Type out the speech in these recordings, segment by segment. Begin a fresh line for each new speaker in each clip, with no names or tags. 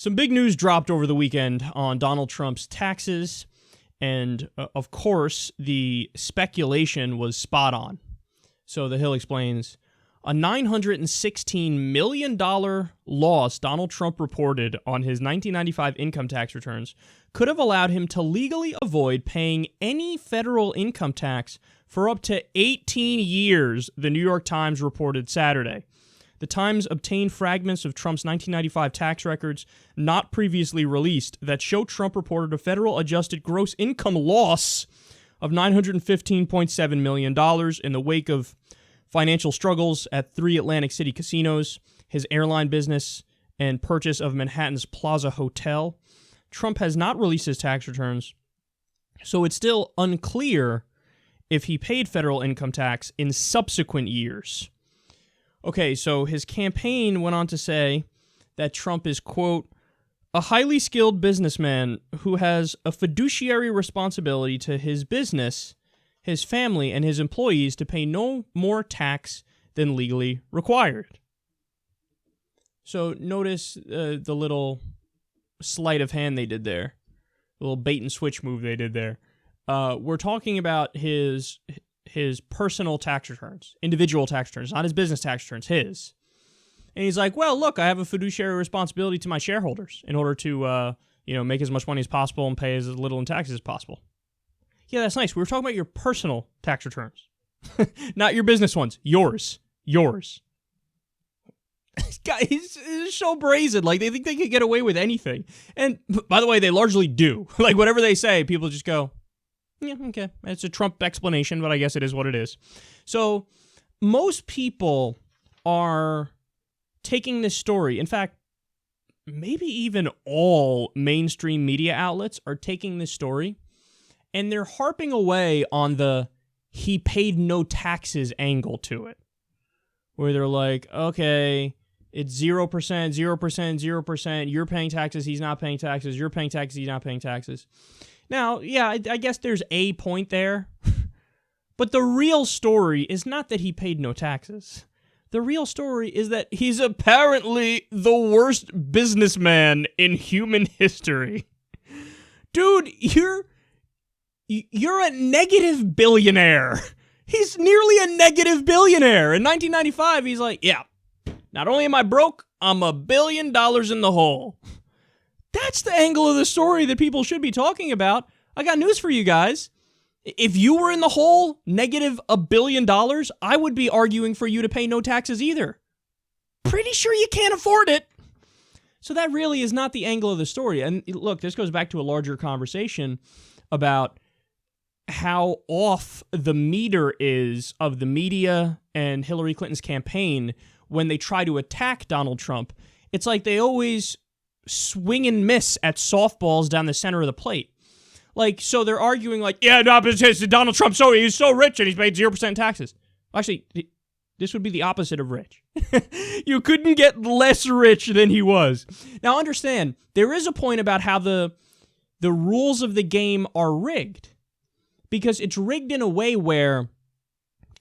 Some big news dropped over the weekend on Donald Trump's taxes, and of course, the speculation was spot on. So The Hill explains, a $916 million loss Donald Trump reported on his 1995 income tax returns could have allowed him to legally avoid paying any federal income tax for up to 18 years, the New York Times reported Saturday. The Times obtained fragments of Trump's 1995 tax records not previously released that show Trump reported a federal adjusted gross income loss of $915.7 million in the wake of financial struggles at 3 Atlantic City casinos, his airline business, and purchase of Manhattan's Plaza Hotel. Trump has not released his tax returns, so it's still unclear if he paid federal income tax in subsequent years. Okay, so his campaign went on to say that Trump is, quote, a highly skilled businessman who has a fiduciary responsibility to his business, his family, and his employees to pay no more tax than legally required. So notice the little sleight of hand they did there, the little bait and switch move they did there. We're talking about his personal tax returns, individual tax returns, not his business tax returns, his. And he's like, well, look, I have a fiduciary responsibility to my shareholders in order to, make as much money as possible and pay as little in taxes as possible. Yeah, that's nice. We were talking about your personal tax returns, not your business ones. Yours. Guys, it's so brazen. Like, they think they could get away with anything. And, by the way, they largely do. Like, whatever they say, people just go, yeah, okay. It's a Trump explanation, but I guess it is what it is. So, most people are taking this story. In fact, maybe even all mainstream media outlets are taking this story, and they're harping away on the he paid no taxes angle to it. Where they're like, okay, it's 0%, 0%, 0%. You're paying taxes, he's not paying taxes. You're paying taxes, he's not paying taxes. Now, yeah, I guess there's a point there. But the real story is not that he paid no taxes. The real story is that he's apparently the worst businessman in human history. Dude, you're a negative billionaire. He's nearly a negative billionaire. In 1995, he's like, yeah, not only am I broke, I'm $1 billion in the hole. That's the angle of the story that people should be talking about. I got news for you guys. If you were in the hole, negative $1 billion, I would be arguing for you to pay no taxes either. Pretty sure you can't afford it. So that really is not the angle of the story. And look, this goes back to a larger conversation about how off the meter is of the media and Hillary Clinton's campaign when they try to attack Donald Trump. It's like they always swing and miss at softballs down the center of the plate. Like, so they're arguing like, yeah, no, but it's Donald Trump, he's so rich and he's paid 0% taxes. Actually, this would be the opposite of rich. You couldn't get less rich than he was. Now, understand, there is a point about how the rules of the game are rigged. Because it's rigged in a way where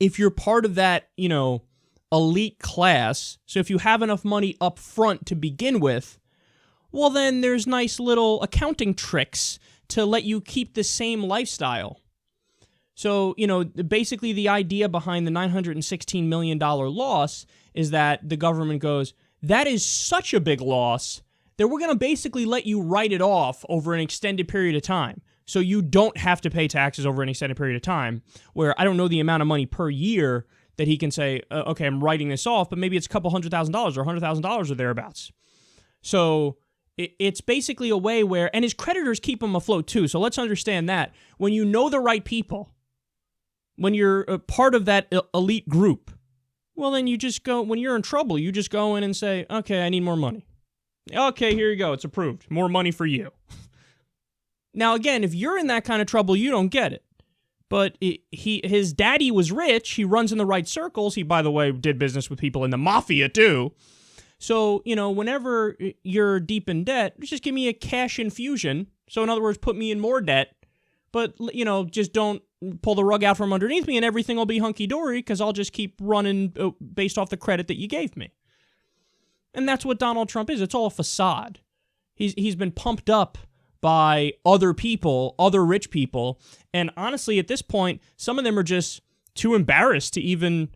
if you're part of that, elite class, so if you have enough money up front to begin with, well, then there's nice little accounting tricks to let you keep the same lifestyle. So, basically the idea behind the $916 million loss is that the government goes, that is such a big loss that we're going to basically let you write it off over an extended period of time. So you don't have to pay taxes over an extended period of time, where I don't know the amount of money per year that he can say, okay, I'm writing this off, but maybe it's a couple $100,000 or $100,000 or thereabouts. So it's basically a way where, and his creditors keep him afloat too, so let's understand that. When you know the right people, when you're a part of that elite group, well, then you just go, when you're in trouble, you just go in and say, okay, I need more money. Okay, here you go, it's approved. More money for you. Now, again, if you're in that kind of trouble, you don't get it. But his daddy was rich. He runs in the right circles. He, by the way, did business with people in the mafia, too. So, whenever you're deep in debt, just give me a cash infusion. So, in other words, put me in more debt. But, just don't pull the rug out from underneath me and everything will be hunky-dory because I'll just keep running based off the credit that you gave me. And that's what Donald Trump is. It's all a facade. He's been pumped up by other people, other rich people, and honestly, at this point, some of them are just too embarrassed to even,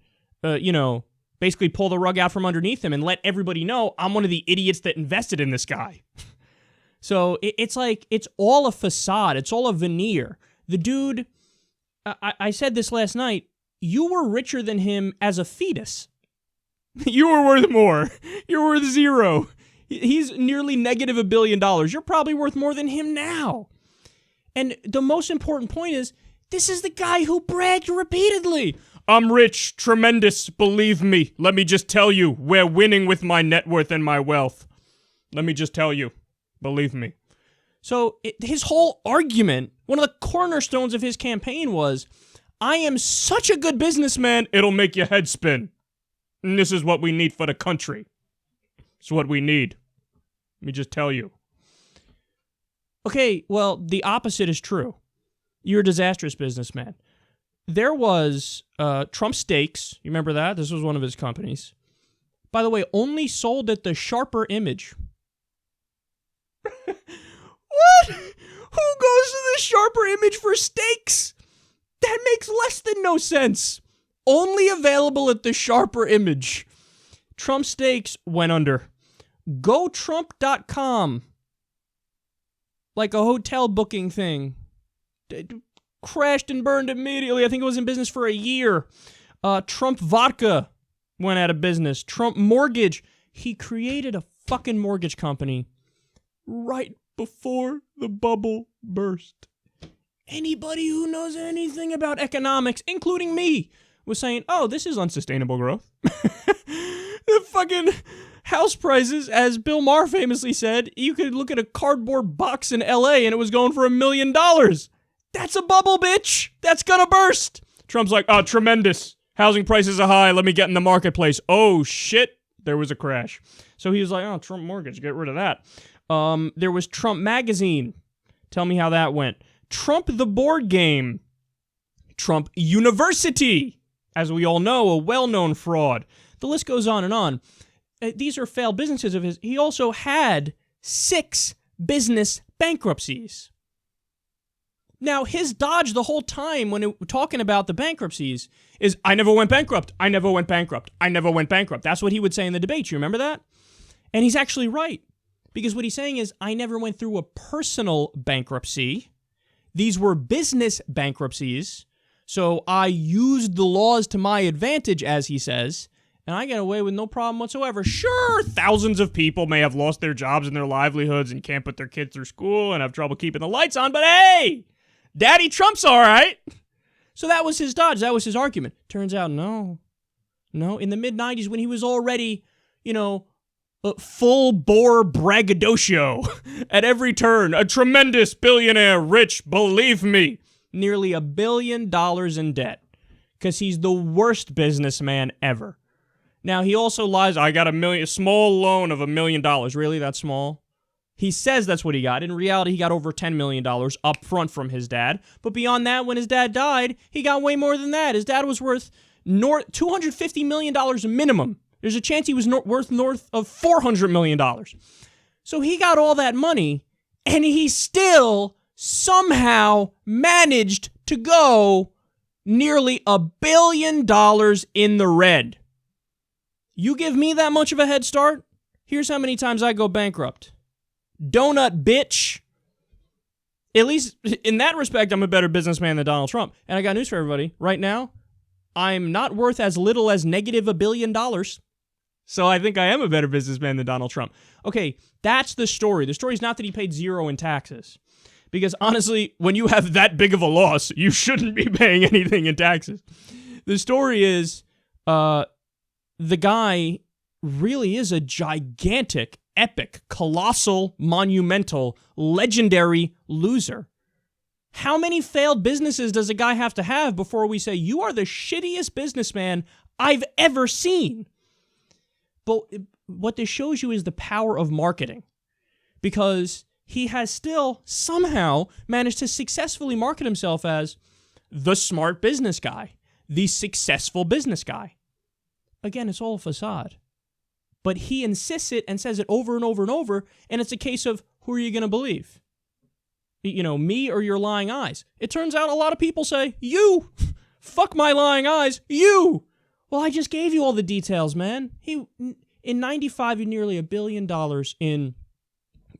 basically pull the rug out from underneath him and let everybody know I'm one of the idiots that invested in this guy. So it's like, it's all a facade. It's all a veneer. The dude, I said this last night, you were richer than him as a fetus. You were worth more. You're worth zero. He's nearly negative $1 billion. You're probably worth more than him now. And the most important point is, this is the guy who bragged repeatedly. I'm rich, tremendous, believe me. Let me just tell you, we're winning with my net worth and my wealth. Let me just tell you, believe me. So his whole argument, one of the cornerstones of his campaign was, I am such a good businessman, it'll make your head spin. And this is what we need for the country. It's what we need. Let me just tell you. Okay, well, the opposite is true. You're a disastrous businessman. There was Trump Steaks. You remember that? This was one of his companies. By the way, only sold at the Sharper Image. What? Who goes to the Sharper Image for steaks? That makes less than no sense. Only available at the Sharper Image. Trump Steaks went under. GoTrump.com. Like a hotel booking thing. Crashed and burned immediately. I think it was in business for a year. Trump Vodka went out of business. Trump Mortgage. He created a fucking mortgage company right before the bubble burst. Anybody who knows anything about economics, including me, was saying, oh, this is unsustainable growth. The fucking house prices, as Bill Maher famously said, you could look at a cardboard box in LA and it was going for $1 million. That's a bubble, bitch. That's gonna burst. Trump's like, oh, tremendous. Housing prices are high. Let me get in the marketplace. Oh, shit. There was a crash. So he was like, oh, Trump Mortgage, get rid of that. There was Trump Magazine. Tell me how that went. Trump the Board Game. Trump University. As we all know, a well-known fraud. The list goes on and on. These are failed businesses of his. He also had 6 business bankruptcies. Now, his dodge the whole time when talking about the bankruptcies is, I never went bankrupt. I never went bankrupt. I never went bankrupt. That's what he would say in the debates. You remember that? And he's actually right. Because what he's saying is, I never went through a personal bankruptcy. These were business bankruptcies. So I used the laws to my advantage, as he says, and I get away with no problem whatsoever. Sure, thousands of people may have lost their jobs and their livelihoods and can't put their kids through school and have trouble keeping the lights on, but hey, Daddy Trump's all right. So that was his dodge. That was his argument. Turns out, no. In the mid-90s, when he was already, full-bore braggadocio at every turn, a tremendous billionaire, rich, believe me, nearly $1 billion in debt because he's the worst businessman ever. Now, he also lies, I got a small loan of $1 million. Really, that small? He says that's what he got. In reality, he got over $10 million up front from his dad. But beyond that, when his dad died, he got way more than that. His dad was worth $250 million minimum. There's a chance he was worth north of $400 million. So he got all that money, and he still somehow managed to go nearly $1 billion in the red. You give me that much of a head start? Here's how many times I go bankrupt. Donut, bitch. At least in that respect, I'm a better businessman than Donald Trump. And I got news for everybody. Right now, I'm not worth as little as negative $1 billion. So I think I am a better businessman than Donald Trump. Okay, that's the story. The story is not that he paid zero in taxes. Because honestly, when you have that big of a loss, you shouldn't be paying anything in taxes. The story is, the guy really is a gigantic, epic, colossal, monumental, legendary loser. How many failed businesses does a guy have to have before we say, you are the shittiest businessman I've ever seen? But what this shows you is the power of marketing. Because he has still somehow managed to successfully market himself as the smart business guy, the successful business guy. Again, it's all a facade. But he insists it and says it over and over and over, and it's a case of who are you going to believe? Me or your lying eyes? It turns out a lot of people say, you! Fuck my lying eyes, you! Well, I just gave you all the details, man. In 95, he nearly $1 billion in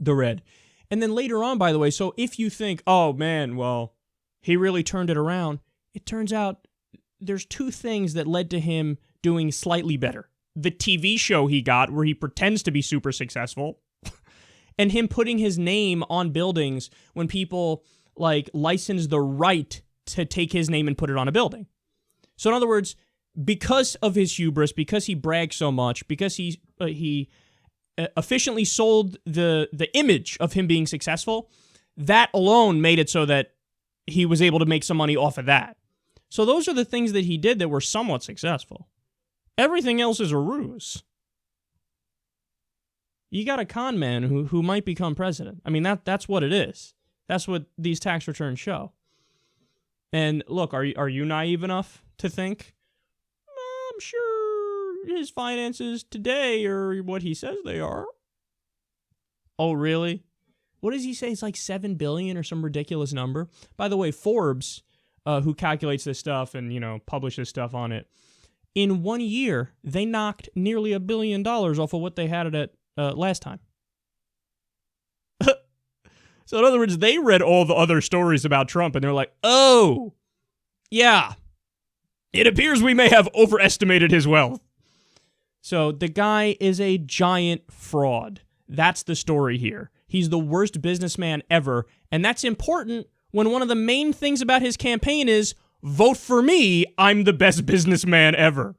the red. And then later on, by the way, so if you think, oh man, well, he really turned it around, it turns out there's two things that led to him doing slightly better. The TV show he got where he pretends to be super successful, and him putting his name on buildings when people license the right to take his name and put it on a building. So in other words, because of his hubris, because he bragged so much, because he efficiently sold the image of him being successful, that alone made it so that he was able to make some money off of that. So those are the things that he did that were somewhat successful. Everything else is a ruse. You got a con man who might become president. I mean, that's what it is. That's what these tax returns show. And look, are you naive enough to think, I'm sure his finances today are what he says they are? Oh, really? What does he say? It's like $7 billion or some ridiculous number. By the way, Forbes, who calculates this stuff and, publishes stuff on it, in 1 year, they knocked nearly $1 billion off of what they had it at last time. So in other words, they read all the other stories about Trump and they're like, oh, yeah, it appears we may have overestimated his wealth. So the guy is a giant fraud. That's the story here. He's the worst businessman ever, and that's important when one of the main things about his campaign is, vote for me, I'm the best businessman ever.